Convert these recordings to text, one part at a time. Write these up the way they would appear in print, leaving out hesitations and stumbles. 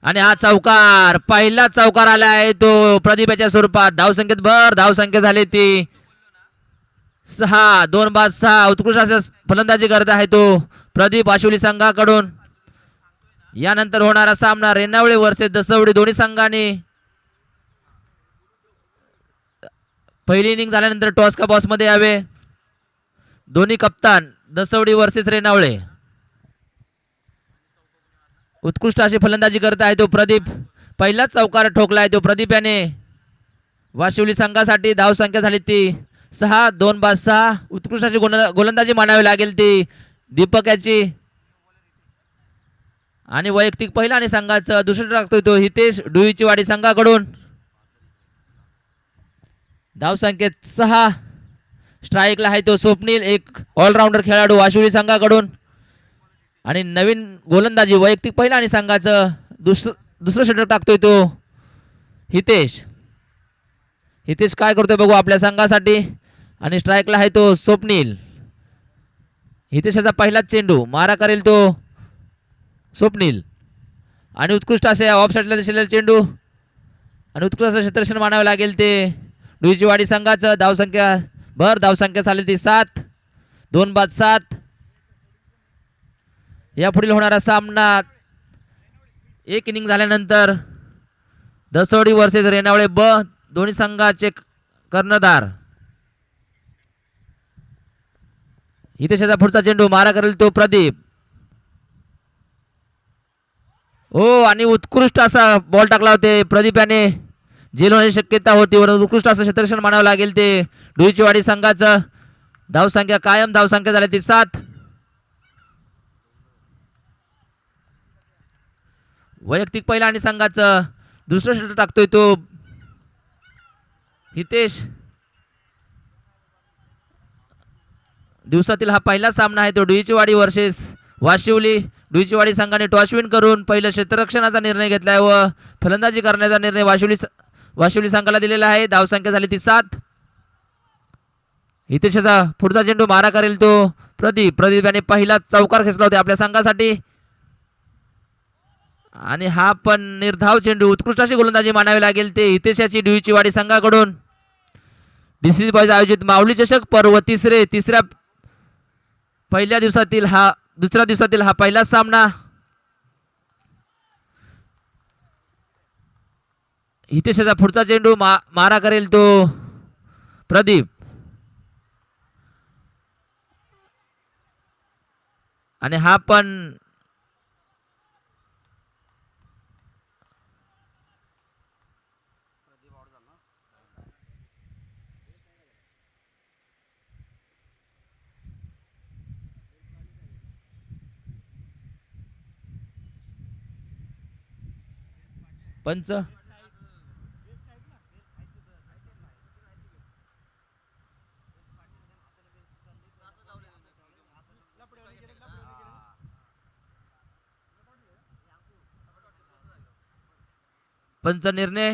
आणि हा चौकार पहिला चौकार आला आहे तो प्रदीपाच्या स्वरूपात. धावसंख्येत भर. धावसंख्या झाली ती 6. 2 बाद 6. उत्कृष्ट अशा फलंदाजी करत आहे तो प्रदीप वाशिवली संघाकडून. यानंतर होणारा सामना रेणावळे वर्सेस दसवडी. दोन्ही संघाने पहिली इनिंग झाल्यानंतर टॉस का बॉस मध्ये यावे. दोन्ही कप्तान दसवडी वर्सेस रेणावळे. उत्कृष्ट अशी फलंदाजी करत आहे तो प्रदीप. पहिलाच चौकार ठोकला आहे तो प्रदीप याने वाशिवली संघासाठी. धावसंख्या झाली ती 6. 2 बाद 6. उत्कृष्ट अशी गोलंदाजी मानावी लागेल ती दीपक याची. आणि वैयक्तिक पहिला आणि संघाचं दुसरं टाकतोय तो हितेश डुईची वाडी संघाकडून. धावसंख्येत 6. स्ट्राईकला आहे तो स्वप्नील, एक ऑलराऊंडर खेळाडू वाशिवली संघाकडून. आणि नवीन गोलंदाजी वैयक्तिक पहिला आणि संघाचं दुसरं षटक टाकतोय तो हितेश. हितेश काय करतोय बघू आपल्या संघासाठी. आणि स्ट्राईकला आहे तो स्वप्नील. हितेशाचा पहिलाच चेंडू मारा करेल तो स्वप्नील. आणि उत्कृष्ट असे ऑफ साईडला दिसलेला चेंडू आणि उत्कृष्ट असं क्षेत्ररक्षण मानावं लागेल ते डुईची वाडी संघाचं. धावसंख्या भर. धावसंख्या झाली ती 7. 2 बाद 7. यापुढील होणारा सामना एक इनिंग झाल्यानंतर दसवडी वर्सेस रेणावळे ब. दोन्ही संघाचे कर्णधार. हितेशाचा पुढचा चेंडू मारा करेल तो प्रदीप. हो आणि उत्कृष्ट असा बॉल टाकला होते प्रदीप याने. झेल होण्याची शक्यता होती. उत्कृष्ट असं क्षेत्ररक्षण मानावं लागेल ते डुईची वाडी संघाचं. धावसंख्या कायम. धावसंख्या झाली ती 7. वैयक्तिक पहिला आणि संघाचं दुसरं षटक टाकतोय तो हितेश. दिवसातील हा पहिला सामना आहे तो डुईची वाडी वर्सेस वाशिवली. डुईची वाडी संघाने टॉस विन करून पहिलं क्षेत्ररक्षणाचा निर्णय घेतलाय व फलंदाजी करण्याचा निर्णय वाशिवली संघाला दिलेला आहे. धावसंख्या झाली ती 7. हितेशचा पुढचा चेंडू मारा करेल तो प्रदीप. प्रदीप याने पहिला चौकार खेचला होता आपल्या संघासाठी. आणि हा पण निर्धाव चेंडू. उत्कृष्ट अशी गोलंदाजी मानावी लागेल ते हितेशाची डुईची वाडी संघाकडून. डीसीसी बॉयज आयोजित माऊली चषक पर्व तिसऱ्या पहिल्या दिवसातील हा दुसऱ्या दिवसातील हा पहिला सामना. हितेशाचा पुढचा चेंडू मारा करेल तो प्रदीप. आणि हा पण पंच पंच निर्णय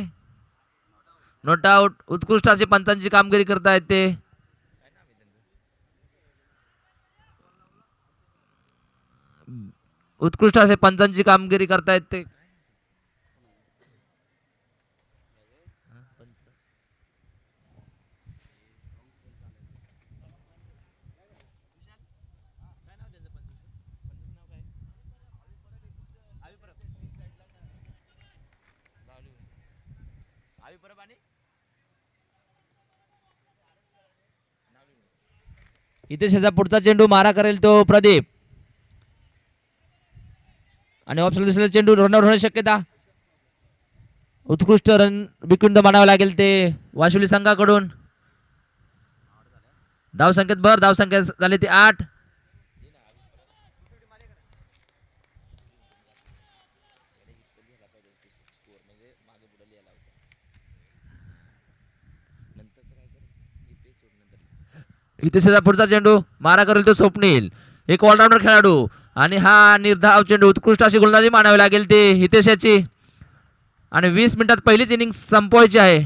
नोट आउट. उत्कृष्ट अशी पंचांची कामगिरी करतायत ते. उत्कृष्ट असे पंचांची कामगिरी करतायत ते. हितेशचा पुढचा चेंडू मारा करेल तो प्रदीप. आणि ऑप्शन दिसलेला चेंडू रनआउट होण्याची शक्यता. उत्कृष्ट रन विकुंड मानावं लागेल ते वाशिवली संघाकडून. धावसंख्येत भर. धावसंख्या झाली ती 8. हितेशचा पुढचा चेंडू मारा करेल तो स्वप्नील, एक ऑलराऊंडर खेळाडू. आणि हा निर्धाव चेंडू. उत्कृष्ट अशी गोलंदाजी मानावी लागेल ते हितेशाची. आणि 20 मिनिटात पहिलीच इनिंग संपवायची आहे.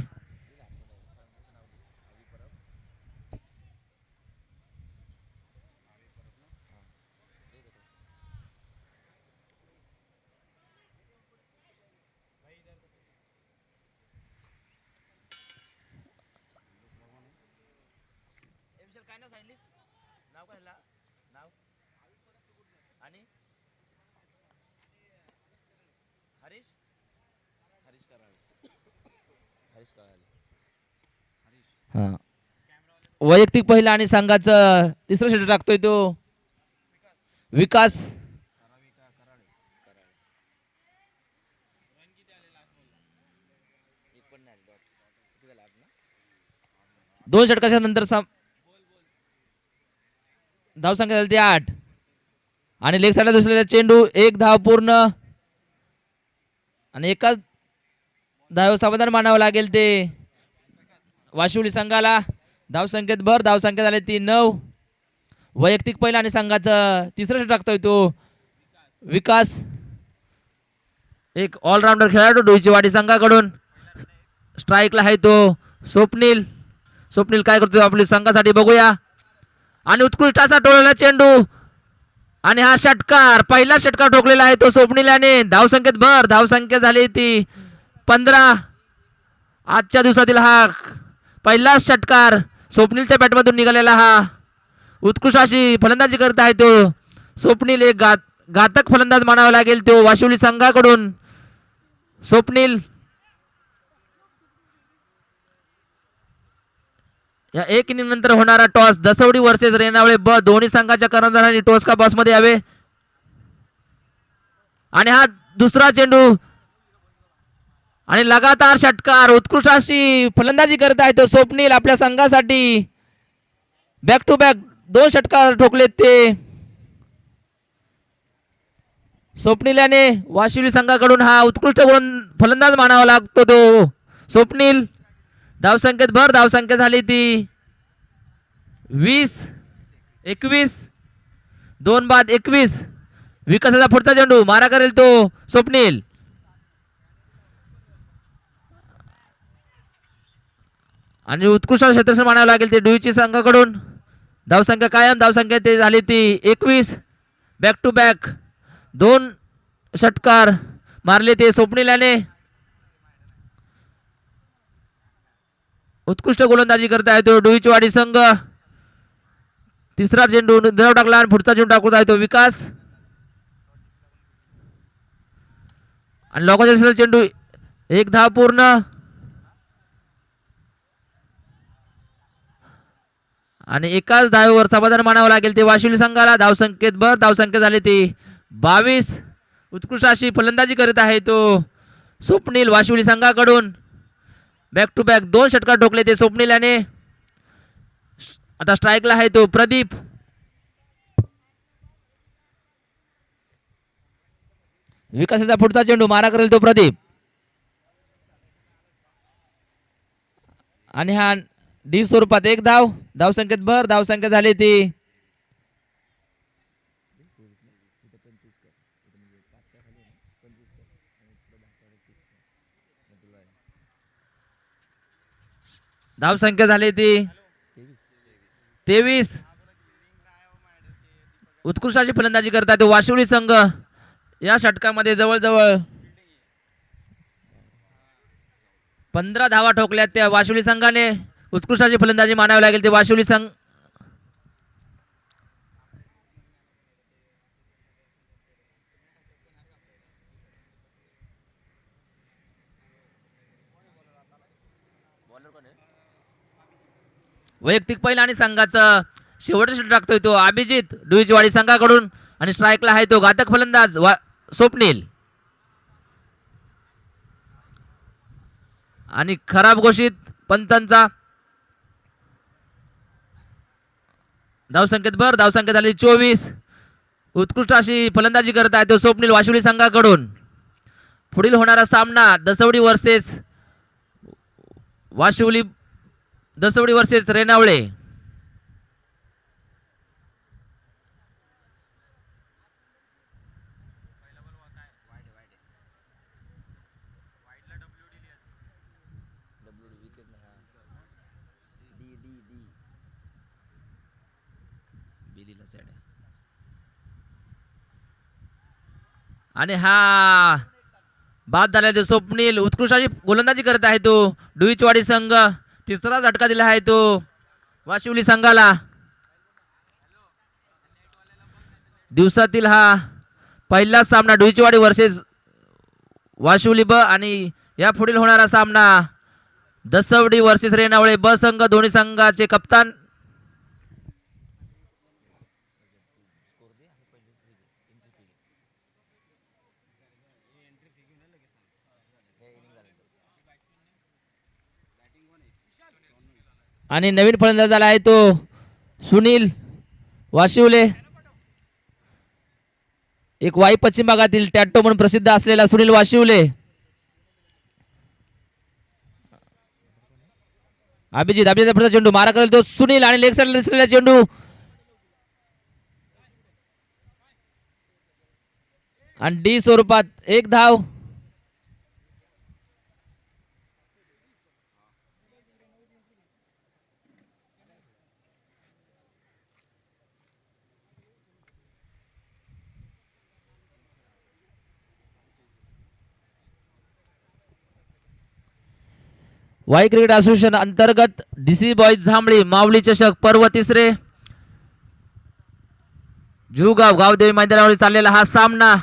हा वैयक्तिक पहिला आणि संघाचं तिसरं षटक टाकतोय तो विकास. दोन षटकाच्या नंतर धावसंख्या झाली ती 8 आणि लेग साईडला दुसऱ्या चेंडू एक धाव पूर्ण आणि एकाच धाव समाधान मानावं लागेल ते वाशिवली संघाला. धावसंख्येत भर, धावसंख्या झाली ती 9. वैयक्तिक पहिला आणि संघाचं तिसरं षटक टाकतोय तो विकास. एक ऑलराऊंडर खेळाडू डोईचीवाडी संघाकडून. स्ट्राईकला आहे तो स्वप्नील. स्वप्नील काय करतोय आपल्या संघासाठी बघूया. आणि उत्कृष्ट असा टोळलेला चेंडू आणि हा षटकार, पहिला षटकार ठोकलेला आहे तो स्वप्नील याने. धावसंख्येत भर, धावसंख्या झाली ती 15. आजच्या दिवसातील हा पहिला षटकार स्वप्नीलच्या बॅटमधून निघालेला. हा उत्कृष्ट अशी फलंदाजी करत आहे तो स्वप्नील. एक घातक फलंदाज मानावा लागेल तो वाशिवली संघाकडून स्वप्नील. या एक इनिंग नंतर होणारा टॉस दसवडी वर्सेस रेणावळे ब दोन्ही संघाच्या कर्णधारांनी टॉस का बॉस मध्ये यावे. आणि हा दुसरा चेंडू आणि लगातार षटकार, उत्कृष्ट अशी फलंदाजी करत आहे तो स्वप्नील आपल्या संघासाठी. बॅक टू बॅक 2 षटकार ठोकलेत ते स्वप्नील याने. वाशिवली संघाकडून हा उत्कृष्ट फलंदाज मानावा लागतो तो स्वप्नील. धावसंख्येत भर, धावसंख्या झाली ती 20. 21 2 बाद 21. विकासाचा पुढचा चेंडू मारा करेल तो स्वप्नील. आणि उत्कृष्ट क्षेत्ररक्षण मानावं लागेल ते डुईची संघाकडून. धावसंख्या कायम, धावसंख्या ते झाली ती 21. बॅक टू बॅक 2 षटकार मारले ते स्वप्नील याने. उत्कृष्ट गोलंदाजी करत आहे तो डुईचीवाडी संघ. तिसरा चेंडू निराव टाकला आणि पुढचा चेंडू टाकत आहे तो विकास. आणि लोकांचा चेंडू एक धाव पूर्ण. आणि एकाच धावेवर समाधान मानावं लागेल ते वाशिवली संघाला. धावसंख्येत भर, धावसंख्या झाली ती 22. उत्कृष्ट अशी फलंदाजी करत आहे तो स्वप्नील वाशिवली संघाकडून. बॅक टू बॅक 2 षटकार ठोकले ते स्वप्नील याने. आता स्ट्राईकला आहे तो प्रदीप. विकासाचा पुढचा चेंडू मारा करेल तो प्रदीप. आणि हा डी स्वरूपात 1 धाव. धावसंख्येत भर, धावसंख्या झाली ती 23. उत्कृष्ट अशी फलंदाजी करतात तो वाशिवली संघ. या षटकामध्ये जवळजवळ 15 धावा ठोकल्यात त्या वाशिवली संघाने. उत्कृष्ट अशी फलंदाजी मानावी लागेल ते वाशिवली संघ. वैयक्तिक पहिला आणि संघाचा शेवटचा षटक टाकतोय तो अभिजित डुईचीवाडी संघाकडून. आणि स्ट्राईकला आहे तो घातक फलंदाज स्वप्नील. आणि खराब घोषित पंचांचा. धावसंख्येत भर, धावसंख्या झाली 24. उत्कृष्ट अशी फलंदाजी करत आहे तो स्वप्नील वाशिवली संघाकडून. पुढील होणारा सामना दसवडी वर्सेस वाशिवली, दसवडी वर्सेस रेणावळे. आणि हा बाद झाला तो स्वप्नील. उत्कृष्ट अशी गोलंदाजी करत आहे तो डुईचवाडी संघ. तिसरा झटका दिला आहे तो वाशिवली संघाला. दिवसातील हा पहिला सामना डुईचीवाडी वर्सेस वाशिवली ब आणि या पुढील होणारा सामना दसवडी वर्सेस रेणावळे ब संघ. दोन्ही संघाचे कप्तान आणि नवीन फलंदाज झाला आहे तो सुनील वाशिवले. एक वाई पश्चिम भागातील टॅटो म्हणून प्रसिद्ध असलेला सुनील वाशिवले. अभिजित पुढचा चेंडू मारा करेल तो सुनील आणि लेग साइडला दिसलेला चेंडू आणि डी स्वरूपात एक धाव. वाई क्रिकेट असोसिएशन अंतर्गत डीसी बॉईज झांबळी माऊली चषक पर्व तिसरे जुगाव गावदेवी मैदानावर चाललेला हा सामना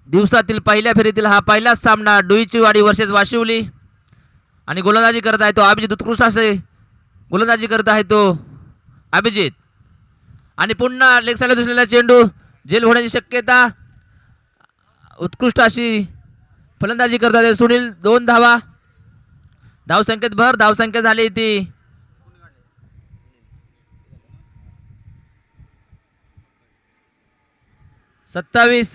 दिवसातील पहिल्या फेरीतील हा पहिलाच सामना डुईचीवाडी वर्सेस वाशिवली. आणि गोलंदाजी करत आहे तो अभिजित. उत्कृष्ट असे गोलंदाजी करत आहे तो अभिजित आणि पुन्हा लेग साइडला दुसऱ्या चेंडू झेल होण्याची शक्यता. उत्कृष्ट अशी फलंदाजी करत आहे सुनील. 2 धावा. धावसंख्येत भर. धावसंख्या झाली ती 27.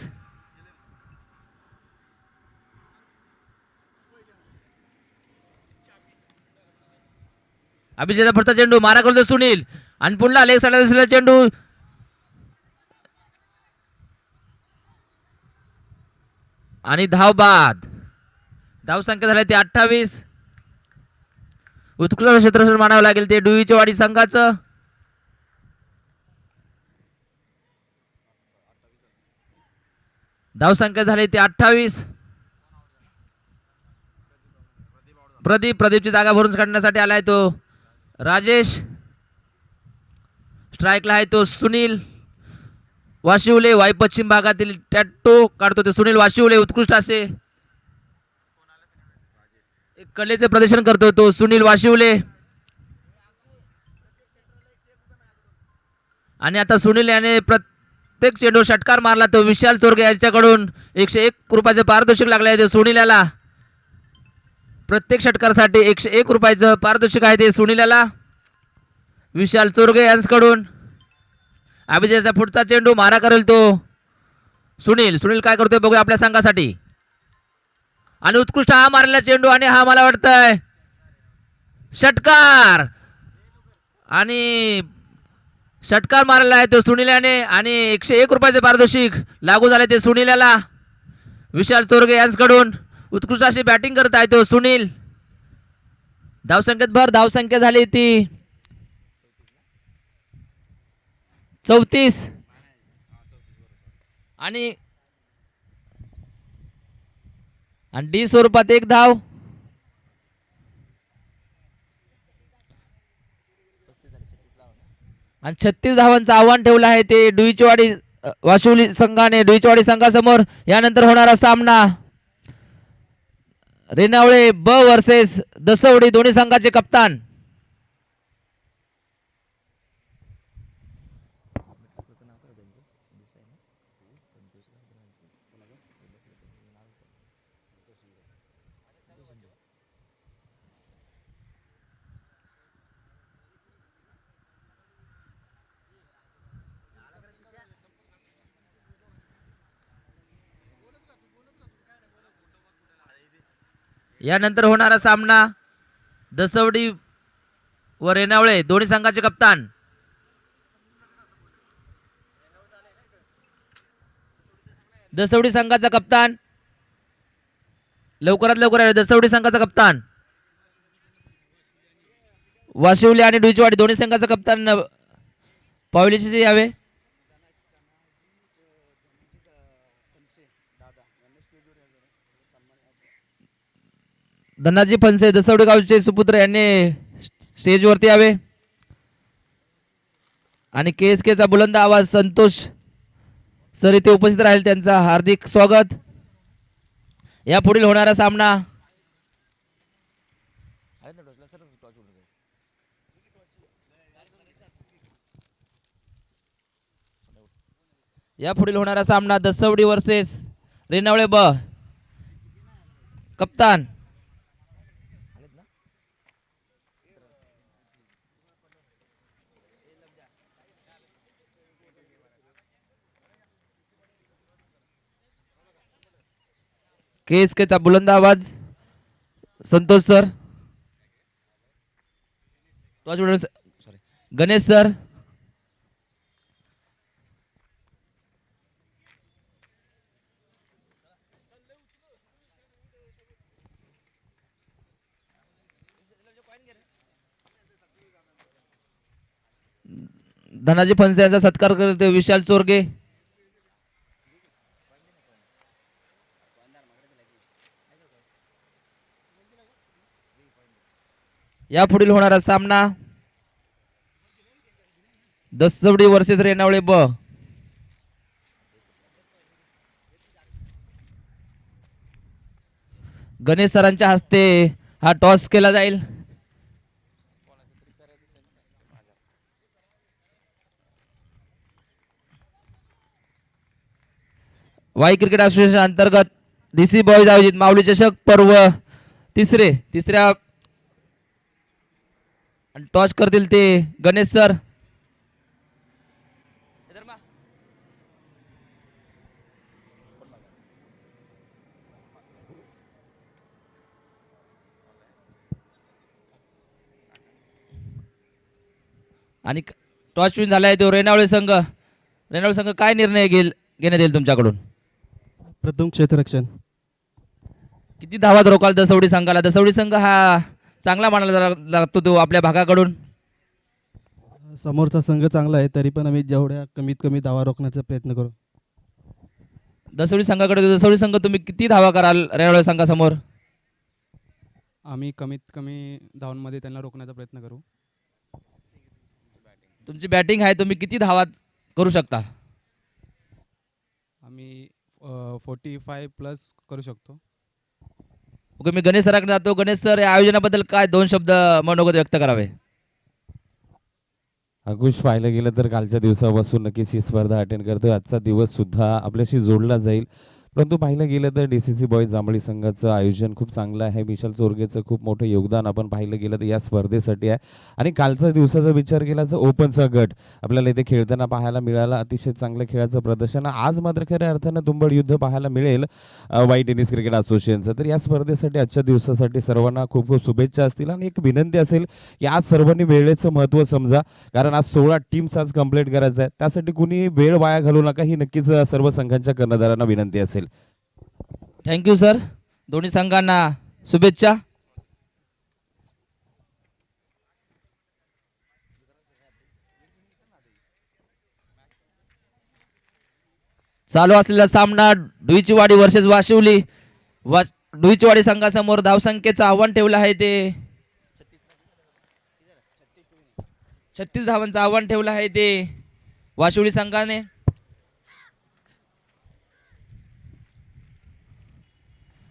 अभिजित पुढचा चेंडू मारा करतो सुनील आणि पुन्हा लेग साइडला दुसरा चेंडू आणि धाव बाद. धावसंख्या झाली ती 28. उत्कृष्ट क्षेत्ररक्षण मानावं लागेल ते डुईचीवाडी संघाचं. धावसंख्या झाली ती 28. प्रदीपची जागा भरून काढण्यासाठी आलाय तो राजेश. स्ट्राईकला आहे तो सुनील वाशिवले. वाई पश्चिम भागातील टॅटो काढतो ते सुनील वाशिवले. उत्कृष्ट असे एक कलेचे प्रदर्शन करतो तो सुनील वाशिवले. आणि आता सुनील याने प्रत्येक चेंडू षटकार मारला तो विशाल चोरगे यांच्याकडून 101 रुपयाचे पारितोषिक लागले आहे ते सुनील याला. प्रत्येक षटकारासाठी 101 रुपयाचं पारितोषिक आहे ते सुनील याला विशाल चोरगे यांच्याकडून. अभिजितचा पुढचा चेंडू मारा करेल तो सुनील काय करतोय बघूया आपल्या संघासाठी. आणि उत्कृष्ट हा मारलेला चेंडू आणि हा मला वाटतंय षटकार. आणि षटकार मारलेला आहे तो सुनील याने आणि 101 रुपयाचे पारितोषिक लागू झाले ते सुनील याला विशाल चोरगे यांच्याकडून. उत्कृष्ट अशी बॅटिंग करत आहे तो सुनील. धावसंख्येत भर. धावसंख्या झाली ती 34. आणि डी स्वरूपात एक धाव. आणि 36 धावांचं आव्हान ठेवलं आहे ते डुईचीवाडी वाशिवली संघाने डुईचीवाडी संघासमोर. यानंतर होणारा सामना रेणावळे ब वर्सेस दसवडी. दोन्ही संघाचे कप्तान यानंतर होणारा सामना दसवडी व रेणावळे दोन्ही संघाचे कप्तान दसवडी संघाचा कप्तान लवकरात लवकर दसवडी संघाचा कप्तान वाशिवली आणि डुईचीवाडी दोन्ही संघाचा कप्तान पावलीचे यावे. धनाजी फणसे दसवडी गावचे सुपुत्र यांनी स्टेजवरती यावे. आणि KSKचा बुलंद आवाज संतोष सर इथे उपस्थित राहील त्यांचा हार्दिक स्वागत. या पुढील होणारा सामना दसवडी वर्सेस रेणावळे ब. कप्तान KSKचा बुलंद आवाज संतोष सर. गणेश सर. धनाजी फणसे यांचा सत्कार करते विशाल चोरगे. या पुढील होणारा सामना दसवडी वर्सेस रेणावळे ब. गणेश सरांच्या हस्ते हा टॉस केला जाईल. वाई क्रिकेट असोसिएशन अंतर्गत डीसी बॉईज आयोजित माऊली चषक पर्व तिसऱ्या टॉस करतील ते गणेश सर. आणि टॉस विन झालाय तो रेणावळे संघ. रेणावळे संघ काय निर्णय घेण्यात येईल तुमच्याकडून? प्रथम क्षेत्ररक्षण. किती धावात रोखाल दसवडी संघाला? दसवडी संघ हा चांगला मानला लागतो तो आपल्या भागाकडून. समोरचा संघ चांगला आहे तरी पण आम्ही जेवढ्या कमीत कमी धावा रोखण्याचा प्रयत्न करू. दसवडी संघ तुम्ही किती धावा कराल रेणावळे संघासमोर? आम्ही कमीत कमी धावांमध्ये त्यांना रोखण्याचा प्रयत्न करू. तुमची बॅटिंग आहे, तुम्ही किती धावात करू शकता? आम्ही 45 प्लस करू शकतो. ओके, मी गणेश सरांकडे जातो. गणेश सर, या आयोजनाबद्दल काय 2 शब्द मनोगत व्यक्त करावे? अंकुश, पाहिलं गेलं तर कालच्या दिवसापासून नक्कीच ही स्पर्धा अटेंड करतोय. आजचा दिवस सुद्धा आपल्याशी जोडला जाईल. परंतु पाहिलं गेलं तर DCC बॉईज जांभळी संघाचं आयोजन खूप चांगलं आहे. विशाल चोरगेचं खूप मोठं योगदान आपण पाहिलं गेलं तर या स्पर्धेसाठी आहे. आणि कालचा दिवसाचा विचार केला तर ओपनचा गट आपल्याला इथे खेळताना पाहायला मिळाला. अतिशय चांगलं खेळाचं प्रदर्शन. आज मात्र खऱ्या अर्थानं तुंबड युद्ध पाहायला मिळेल वाई टेनिस क्रिकेट असोसिएशनचं. तर या स्पर्धेसाठी आजच्या दिवसासाठी सर्वांना खूप खूप शुभेच्छा असतील. आणि एक विनंती असेल की आज सर्वांनी वेळेचं महत्त्व समजा, कारण आज 16 टीम्स आज कंप्लीट करायचं आहे. त्यासाठी कुणी वेळ वाया घालू नका, ही नक्कीच सर्व संघांच्या कर्णधारांना विनंती असेल. Thank you sir. दोन्ही संघांना शुभेच्छा. चालू असलेला सामना डुईचीवाडी वर्सेस वाशिवली. डुईचीवाडी संघासमोर धावसंख्येचं आव्हान ठेवलं आहे ते 36 धावांचं आव्हान ठेवलं आहे ते वाशिवली संघाने.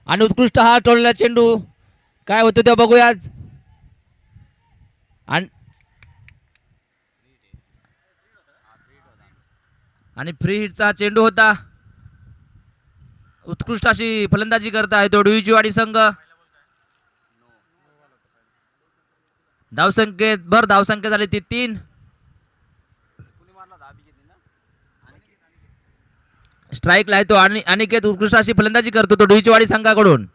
आणि उत्कृष्ट हा टोलला चेंडू काय होतं ते बघूया. आणि फ्री हिटचा चेंडू होता. उत्कृष्ट अशी फलंदाजी करता आहे तो डुईचीवाडी संघ. धावसंख्या झाली ती 3. स्ट्राईकला आहे तो आणि अनिकेत उत्कृष्ट अशी फलंदाजी करतो तो डुईचीवाडी संघाकडून.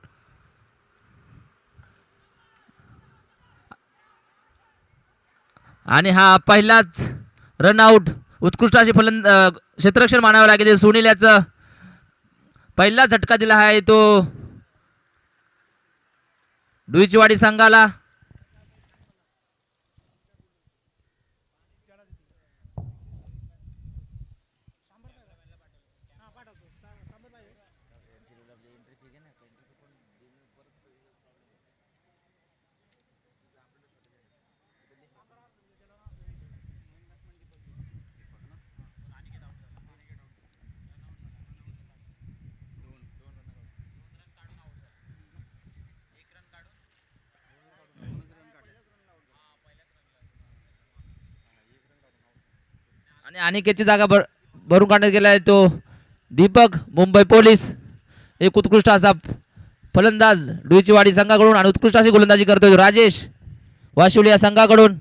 आणि हा पहिलाच रनआउट. उत्कृष्ट अशी क्षेत्ररक्षण मानावं लागेल. सुनील याचं पहिला झटका दिला आहे तो डुईचीवाडी संघाला. आणि अनिकेतची जागा भरून काढण्यात गेला आहे तो दीपक मुंबई पोलीस. एक उत्कृष्ट असा फलंदाज डुईचीवाडी संघाकडून आणि उत्कृष्ट अशी गोलंदाजी करतोय तो राजेश वाशिवली या संघाकडून.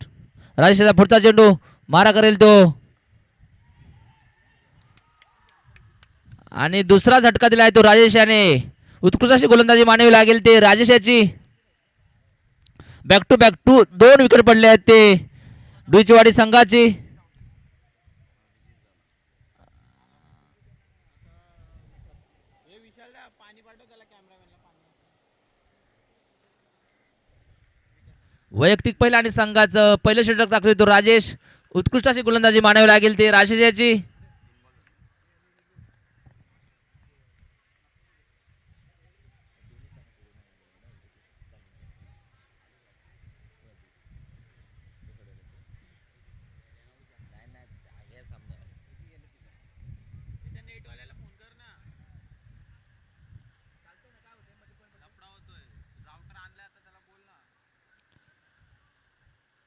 राजेशचा पुढचा चेंडू मारा करेल तो आणि दुसरा झटका दिलाय तो राजेश याने. उत्कृष्ट अशी गोलंदाजी मानावी लागेल ते राजेश याची. बॅक टू बॅक 2 विकेट पडले आहेत ते डुईचीवाडी संघाची. वैयक्तिक पहिला आणि संघाचं पहिलं षटक टाकतोय तो राजेश. उत्कृष्ट अशी गोलंदाजी मानावी लागेल ते राजेश याची.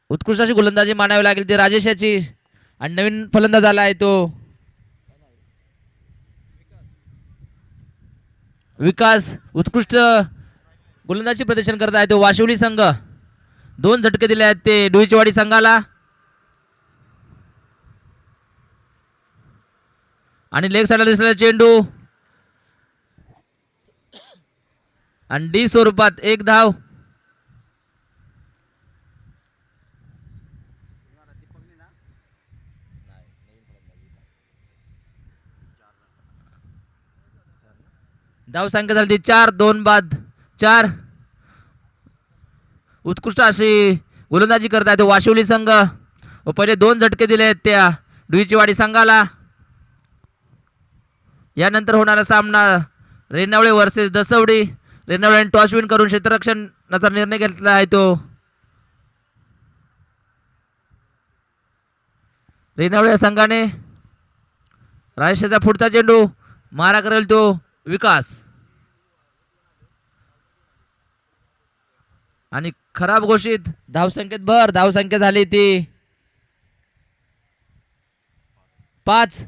उत्कृष्ट अशी गोलंदाजी मानावी लागेल ती राजेश याची. आणि नवीन फलंदाज आला आहे तो विकास. उत्कृष्ट गोलंदाजी प्रदर्शन करत आहे तो वाशिवली संघ. 2 झटके दिले आहेत ते डुईचीवाडी संघाला. आणि लेग साईडला दिसलेला चेंडू आणि डी स्वरूपात 1 धाव. धाव संख्या झाली 4. 2 बाद 4. उत्कृष्ट अशी गोलंदाजी करत आहे तो वाशिवली संघ व पहिले 2 झटके दिले आहेत त्या डुईचीवाडी संघाला. यानंतर होणारा सामना रेणावळे वर्सेस दसवडी. रेणावळ्याने टॉस विन करून क्षेत्ररक्षणाचा निर्णय घेतला आहे तो. रेणावळे संघाने राजेशचा पुढचा चेंडू मारा करेल तो विकास. आणि खराब घोषित धावसंख्येत भर. धावसंख्या झाली ती 5.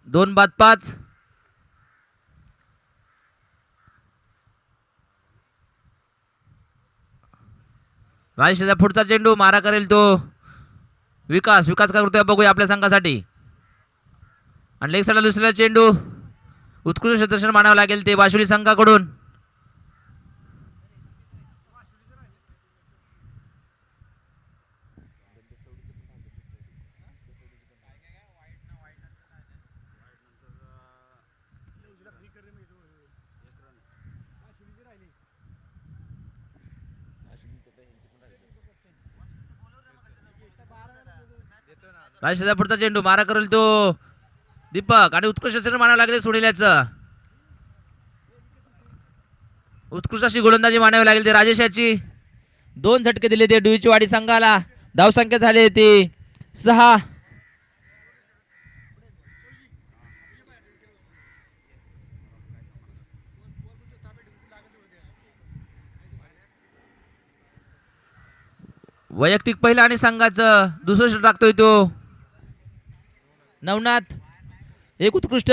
2 बाद 5. राजेशचा पुढचा चेंडू मारा करेल तो विकास. विकास काय करतोय बघूया आपल्या संघासाठी. आणि लेग साईडला दुसरा चेंडू. उत्कृष्ट क्षेत्ररक्षण मानावं लागेल ते वाशिवली संघाकडून. राजेशचा पुढचा चेंडू मारा करेल तो दीपक. आणि उत्कृष्ट क्षेत्र मानावं लागेल सोडिल्याचं. उत्कृष्ट अशी गोलंदाजी मानावी लागेल ते राजेश याची. 2 झटके दिले ते डुईचीवाडी संघाला. धावसंख्या झाली ती 6. वैयक्तिक पहिला आणि संघाचं दुसरं षटक टाकतोय तो नवनाथ. एक उत्कृष्ट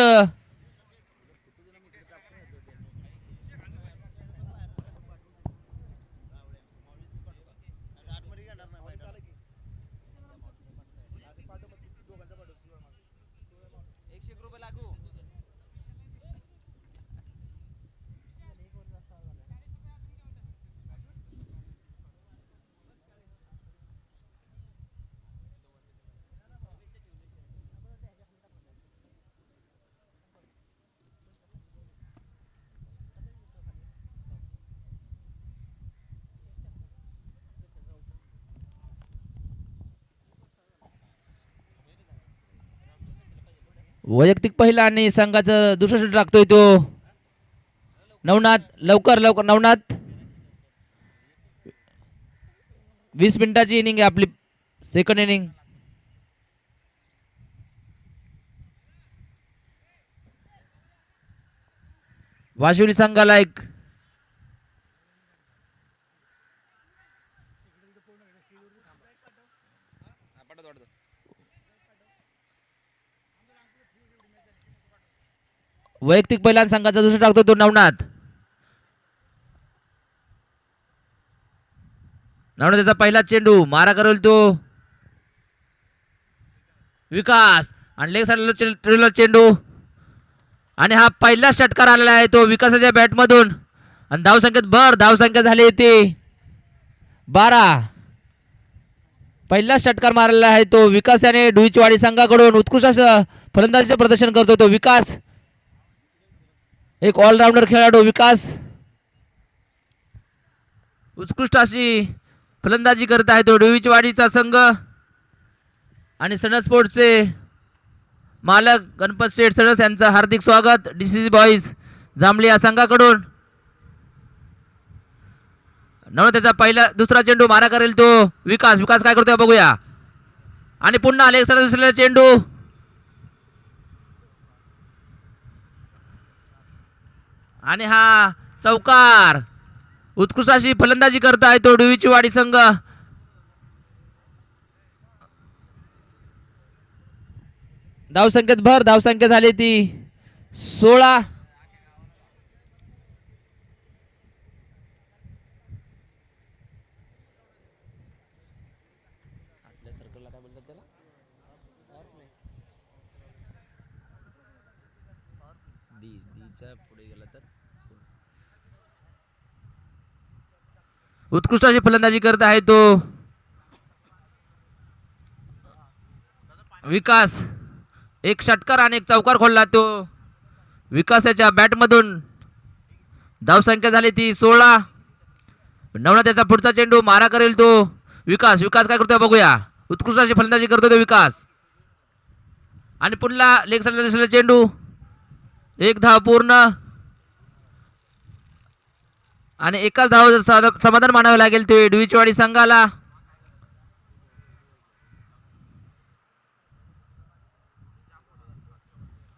वैयक्तिक पहिला आणि संघाचं दुसरं षटक टाकतोय तो नवनाथ. लवकर लवकर नवनाथ. 20 मिनिटाची इनिंग आहे आपली. Second inning. वाशिवली संघाला एक वैयक्तिक पहिला संघाचा दुसरा टाकतो तो नवनाथ. नवनाथ त्याचा पहिला चेंडू मारा करेल तो विकास आणि लेग साईडला चेंडू आणि हा पहिला षटकार आलेला आहे तो विकासाच्या बॅटमधून आणि धावसंख्येत भर. धावसंख्या झाली ती 12. पहिला षटकार मारलेला आहे तो विकास याने डुईचवाडी संघाकडून. उत्कृष्ट असं फलंदाजीचे प्रदर्शन करतो तो विकास. एक ऑलराऊंडर खेळाडू विकास उत्कृष्ट अशी फलंदाजी करत आहे तो डुईचवाडीचा संघ. आणि सण स्पोर्ट्सचे मालक गणपत शेठ सणस यांचं हार्दिक स्वागत डीसीसी बॉईज जांभळी या संघाकडून. त्याचा पहिला दुसरा चेंडू मारा करेल तो विकास. विकास काय करतोय बघूया. आणि पुन्हा आले दुसरा चेंडू आणि हा चौकार. उत्कृष्ट अशी फलंदाजी करत आहे तो डुईचवाडी संघ. धावसंख्येत भर. धावसंख्या झाली ती 16. उत्कृष्ट अशी फलंदाजी करत आहे तो विकास. एक षटकार आणि एक चौकार खोलला तो विकासाच्या बॅटमधून. धावसंख्या झाली ती 16. त्याचा पुढचा चेंडू मारा करेल तो विकास. विकास काय करतोय बघूया. उत्कृष्ट अशी फलंदाजी करतो तो विकास. आणि पुन्हा लेग साईडला चेंडू. एक धाव पूर्ण आणि एकाच धाव समाधान मानावे लागेल ते डुईचवाडी संघाला.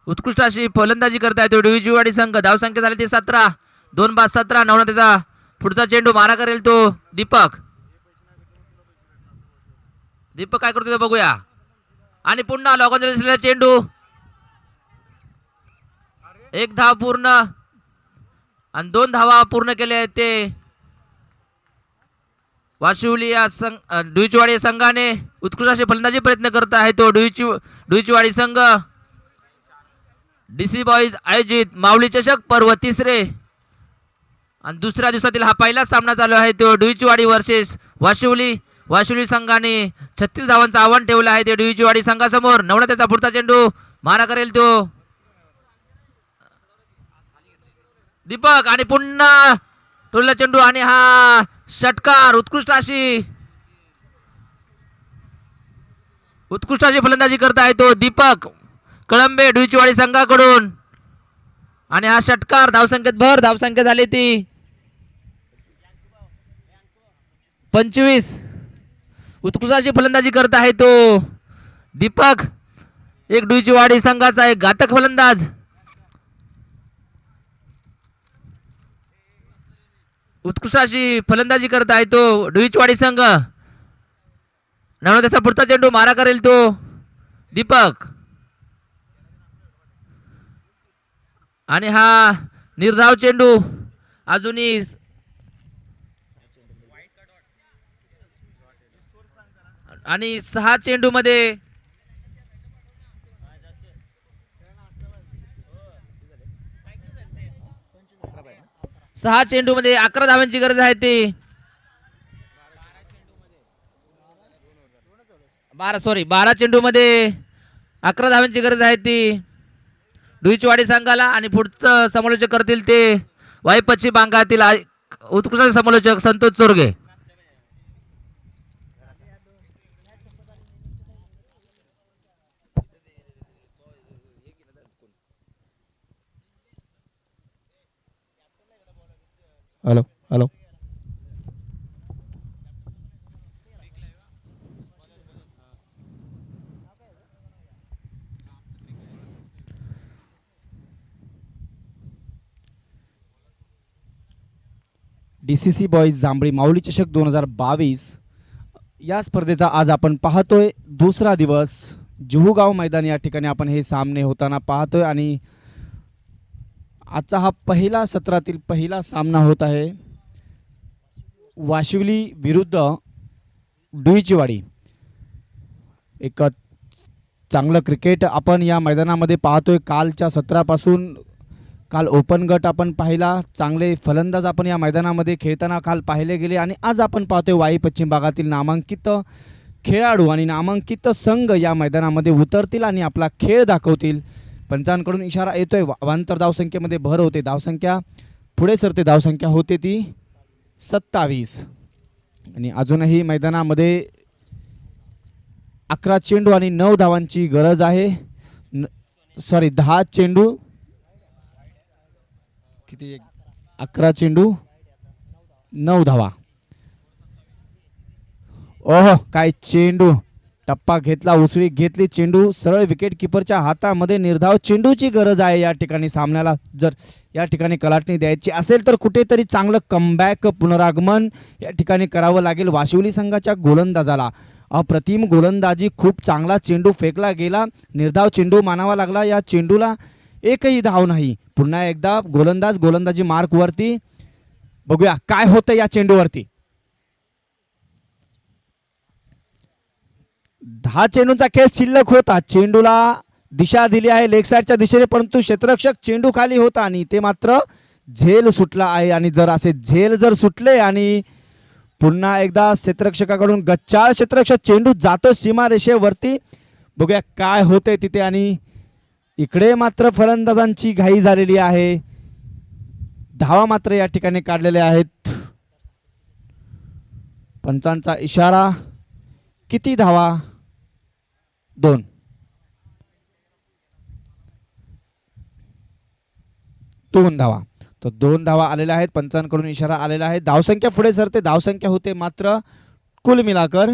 उत्कृष्ट अशी फलंदाजी करताय तो डुईचवाडी संघ. धावसंख्या झाली ती 17. 2 बाद 17. त्याचा पुढचा चेंडू मारा करेल तो दीपक. दीपक काय करतो बघूया. आणि पुन्हा लॉगॉन चेंडू. एक धाव पूर्ण आणि 2 धावा पूर्ण केले आहेत ते वाशिवली या डुईचवाडी संघाने. उत्कृष्ट अशी फलंदाजी प्रयत्न करत आहे तो डुईचवाडी संघ. डीसी बॉईज आयोजित माऊली चषक पर्व 3रे आणि दुसऱ्या दिवसातील हा पहिलाच सामना चालू आहे तो डुईचवाडी वर्सेस वाशिवली. वाशिवली संघाने 36 धावांचं आव्हान ठेवलं आहे ते डुईचवाडी संघासमोर. त्याचा पुढचा चेंडू मारा करेल तो दीपक. आणि पुन्हा टोलला चेंडू आणि हा षटकार. उत्कृष्ट अशी फलंदाजी करत आहे तो दीपक कळंबे डुईचवाडी संघाकडून. आणि हा षटकार. धावसंख्येत भर. धावसंख्या झाली ती 25. उत्कृष्ट अशी फलंदाजी करत आहे तो दीपक. एक डुईचवाडी संघाचा एक घातक फलंदाज. उत्कृष्ट अशी फलंदाजी करत आहे तो डुईचवाडी संघ. त्याचा पुढचा चेंडू मारा करेल तो दीपक. आणि हा निर्धाव चेंडू अजूनही आणि 6 चेंडू मध्ये 6 चेंडूमध्ये 11 धावांची गरज आहे ती 12 चेंडूमध्ये 11 धावांची गरज आहे ती डुईचवाडी संघाला. आणि पुढचं समालोचक करतील ते वाई पश्चिम भागातील उत्कृष्ट समालोचक Santosh Chorge. Hello hello. DCC boys जांभळी माऊली चषक 2022 या स्पर्धेचा आज आपण पाहतोय दुसरा दिवस. जुहूगाव मैदान या ठिकाणी आपण हे सामने होताना पाहतोय. आणि आजचा हा पहिला सत्रातील पहिला सामना होत आहे वाशिवली विरुद्ध डुईचीवाडी. एक चांगलं क्रिकेट आपण या मैदानामध्ये पाहतोय. कालच्या सत्रापासून काल ओपन गट आपण पाहिला, चांगले फलंदाज आपण या मैदानामध्ये खेळताना काल पाहिले गेले आणि आज आपण पाहतोय वाई पश्चिम भागातील नामांकित खेळाडू आणि नामांकित संघ या मैदानामध्ये उतरतील आणि आपला खेळ दाखवतील. पंचांकडून इशारा येतोय, अवांतर धावसंख्येमध्ये भर होते, धावसंख्या पुढे सरते, धावसंख्या होते ती 27 आणि अजूनही मैदानामध्ये 11 चेंडू आणि 9 धावांची गरज आहे. 10 चेंडू किती 11 चेंडू 9 धावा. ओहो काय चेंडू, टप्पा घेतला, उसळी घेतली, चेंडू सरळ विकेट किपरच्या हातामध्ये. निर्धाव चेंडूची गरज आहे या ठिकाणी सामन्याला. जर या ठिकाणी कलाटणी द्यायची असेल तर कुठेतरी चांगलं कमबॅक पुनरागमन या ठिकाणी करावं लागेल वाशिवली संघाच्या गोलंदाजाला. अप्रतिम गोलंदाजी, खूप चांगला चेंडू फेकला गेला, निर्धाव चेंडू मानावा लागला. या चेंडूला एकही धाव नाही. पुन्हा एकदा गोलंदाजी मार्क वरती. बघूया काय होतं या चेंडूवरती. 10 चेंडूंचा खेळ शिल्लक होता. चेंडूला दिशा दिली आहे लेग साईडच्या दिशेने, परंतु क्षेत्ररक्षक चेंडू खाली होता आणि ते मात्र झेल सुटला आहे. आणि जर असे झेल जर सुटले आणि पुन्हा एकदा क्षेत्ररक्षकाकडून गच्चाळ क्षेत्ररक्षक, चेंडू जातो सीमारेषेवरती. बघूया काय होते तिथे. आणि इकडे मात्र फलंदाजांची घाई झालेली आहे. धावा मात्र या ठिकाणी काढलेल्या आहेत. पंचांचा इशारा. किती धावा? 2. धावा. तर 2 धावा आलेल्या आहेत. पंचांकडून इशारा आलेला आहे. धावसंख्या पुढे सरते, धावसंख्या होते मात्र कुल मिलाकर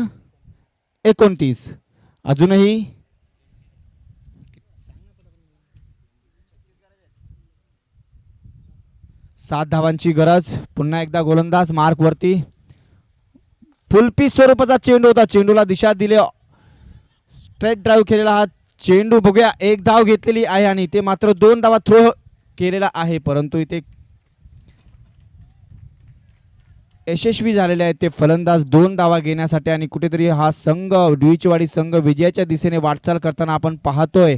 29. अजूनही 7 धावांची गरज. पुन्हा एकदा गोलंदाज मार्क वरती. फुलपीस स्वरूपाचा चेंडू होता, चेंडूला दिशा दिली, स्ट्रेट ड्राईव्ह केलेला हा चेंडू. बघूया 1 धाव घेतलेली आहे आणि ते मात्र 2 धावा थ्रो केलेला आहे, परंतु इथे यशस्वी झालेले आहेत ते फलंदाज 2 धावा घेण्यासाठी. आणि कुठेतरी हा संघ डुईचीवाडी संघ विजयाच्या दिशेने वाटचाल करताना आपण पाहतोय.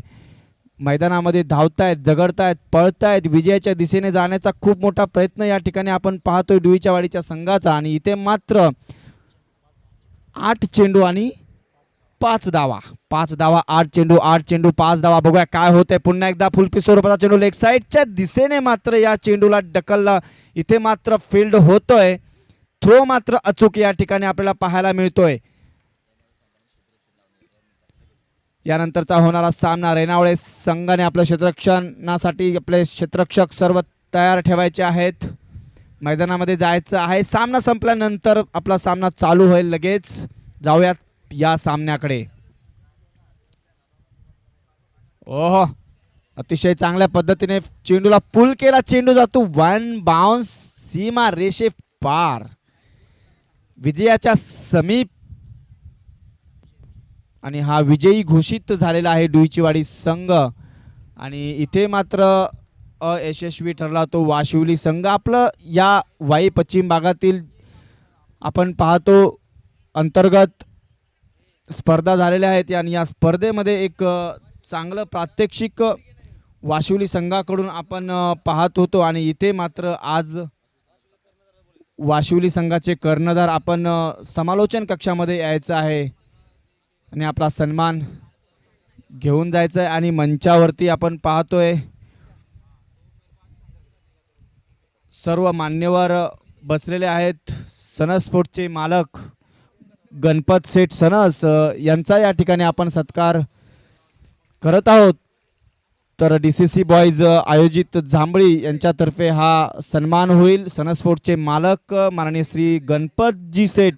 मैदानामध्ये धावतायत, झगडतायत, पळतायत, विजयाच्या दिशेने जाण्याचा खूप मोठा प्रयत्न या ठिकाणी आपण पाहतोय डुईचीवाडीच्या संघाचा. आणि इथे मात्र 8 चेंडू आणि 5 धावा. 8 चेंडू 5 धावा. बघूया काय होतंय. पुन्हा एकदा फुलपीस स्वरूपाचा चेंडू लेग साईडच्या दिशेने मात्र या चेंडूला ढकलला. इथे मात्र फील्ड होतोय, थ्रो मात्र अचूक या ठिकाणी आपल्याला पाहायला मिळतोय. यानंतरचा होणारा सामना रेणावळे संघाने आपल्या क्षेत्ररक्षणासाठी आपले क्षेत्ररक्षक सर्व तयार ठेवायचे आहेत. मैदानामध्ये जायचं आहे. सामना संपल्यानंतर आपला सामना चालू होईल. लगेच जाऊयात या सामन्याकडे. ओहो, अतिशय चांगल्या पद्धतीने चेंडूला पुल केला, चेंडू जातो 1 बाउन्स सीमा रेषे पार, विजयाच्या समीप. आणि हा विजयी घोषित झालेला आहे डुईचीवाडी संघ. आणि इथे मात्र अयशस्वी ठरला तो वाशिवली संघ. आपलं या वाई पश्चिम भागातील आपण पाहतो अंतर्गत स्पर्धा झालेल्या आहेत आणि या स्पर्धेमध्ये एक चांगलं प्रात्यक्षिक वाशिवली संघाकडून आपण पाहत होतो. आणि इथे मात्र आज वाशिवली संघाचे कर्णधार आपण समालोचन कक्षामध्ये यायचं आहे आणि आपला सन्मान घेऊन जायचं आहे. आणि मंचावरती आपण पाहतोय सर्व मान्यवर बसलेले आहेत. सनस स्पोर्ट्सचे मालक गणपत सेठ सनस यांचा या ठिकाणी आपण सत्कार करत आहोत. तर DCC बॉईज आयोजित जांभळी यांच्यातर्फे हा सन्मान होईल. सनस स्पोर्ट्सचे मालक माननीय श्री गणपतजी सेठ